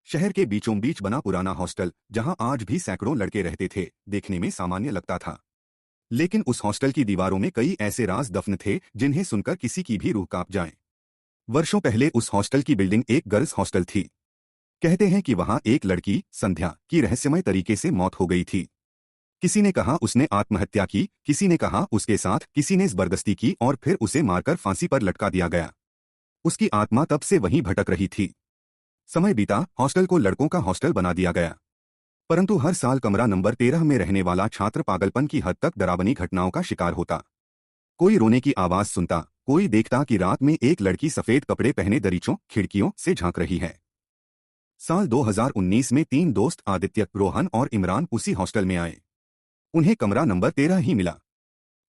शहर के बीचों बीच बना पुराना हॉस्टल, जहां आज भी सैकड़ों लड़के रहते थे, देखने में सामान्य लगता था। लेकिन उस हॉस्टल की दीवारों में कई ऐसे राज दफन थे जिन्हें सुनकर किसी की भी रूह कांप जाए। वर्षों पहले उस हॉस्टल की बिल्डिंग एक गर्ल्स हॉस्टल थी। कहते हैं कि वहां एक लड़की, संध्या, की रहस्यमय तरीके से मौत हो गई थी। किसी ने कहा उसने आत्महत्या की, किसी ने कहा उसके साथ किसी ने जबरदस्ती की और फिर उसे मारकर फांसी पर लटका दिया गया। उसकी आत्मा तब से वहीं भटक रही थी। समय बीता, हॉस्टल को लड़कों का हॉस्टल बना दिया गया। परंतु हर साल कमरा नंबर 13 में रहने वाला छात्र पागलपन की हद तक डरावनी घटनाओं का शिकार होता। कोई रोने की आवाज सुनता, कोई देखता कि रात में एक लड़की सफेद कपड़े पहने दरीचों, खिड़कियों से झांक रही है। साल 2019 में 3 दोस्त आदित्य, रोहन और इमरान उसी हॉस्टल में आए। उन्हें कमरा नंबर 13 ही मिला।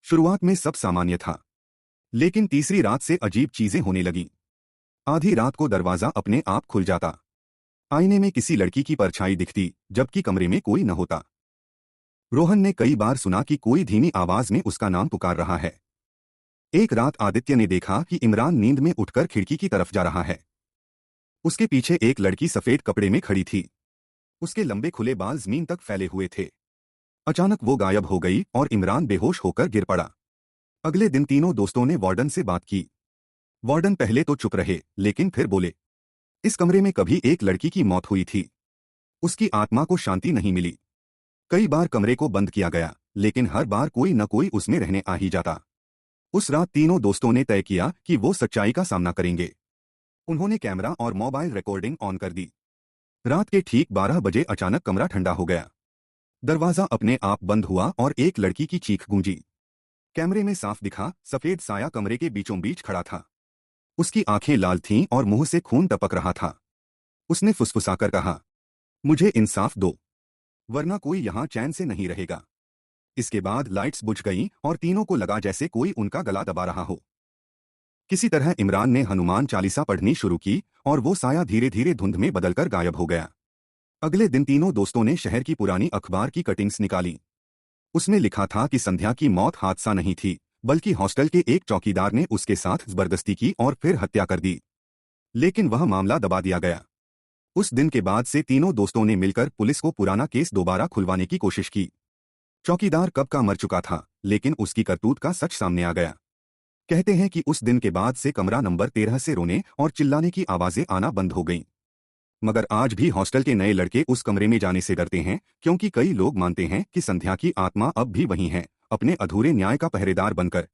शुरुआत में सब सामान्य था, लेकिन तीसरी रात से अजीब चीजें होने लगीं। आधी रात को दरवाजा अपने आप खुल जाता। आईने में किसी लड़की की परछाई दिखती, जबकि कमरे में कोई न होता। रोहन ने कई बार सुना कि कोई धीमी आवाज में उसका नाम पुकार रहा है। एक रात आदित्य ने देखा कि इमरान नींद में उठकर खिड़की की तरफ जा रहा है। उसके पीछे एक लड़की सफेद कपड़े में खड़ी थी। उसके लंबे खुले बाल जमीन तक फैले हुए थे। अचानक वो गायब हो गई और इमरान बेहोश होकर गिर पड़ा। अगले दिन तीनों दोस्तों ने वार्डन से बात की। वार्डन पहले तो चुप रहे, लेकिन फिर बोले, इस कमरे में कभी एक लड़की की मौत हुई थी। उसकी आत्मा को शांति नहीं मिली। कई बार कमरे को बंद किया गया, लेकिन हर बार कोई न कोई उसमें रहने आ ही जाता। उस रात तीनों दोस्तों ने तय किया कि वो सच्चाई का सामना करेंगे। उन्होंने कैमरा और मोबाइल रिकॉर्डिंग ऑन कर दी। रात के ठीक 12 बजे अचानक कमरा ठंडा हो गया। दरवाजा अपने आप बंद हुआ और एक लड़की की चीख गूंजी। कैमरे में साफ दिखा, सफेद साया कमरे के बीचों बीच खड़ा था। उसकी आंखें लाल थीं और मुंह से खून टपक रहा था। उसने फुसफुसाकर कहा, मुझे इंसाफ दो, वरना कोई यहां चैन से नहीं रहेगा। इसके बाद लाइट्स बुझ गईं और तीनों को लगा जैसे कोई उनका गला दबा रहा हो। किसी तरह इमरान ने हनुमान चालीसा पढ़नी शुरू की और वो साया धीरे धीरे धुंध में बदलकर गायब हो गया। अगले दिन तीनों दोस्तों ने शहर की पुरानी अखबार की कटिंग्स निकाली। उसमें लिखा था कि संध्या की मौत हादसा नहीं थी, बल्कि हॉस्टल के एक चौकीदार ने उसके साथ जबरदस्ती की और फिर हत्या कर दी। लेकिन वह मामला दबा दिया गया। उस दिन के बाद से तीनों दोस्तों ने मिलकर पुलिस को पुराना केस दोबारा खुलवाने की कोशिश की। चौकीदार कब का मर चुका था, लेकिन उसकी करतूत का सच सामने आ गया। कहते हैं कि उस दिन के बाद से कमरा नंबर 13 से रोने और चिल्लाने की आवाजें आना बंद हो गईं। मगर आज भी हॉस्टल के नए लड़के उस कमरे में जाने से डरते हैं, क्योंकि कई लोग मानते हैं कि संध्या की आत्मा अब भी वहीं है, अपने अधूरे न्याय का पहरेदार बनकर।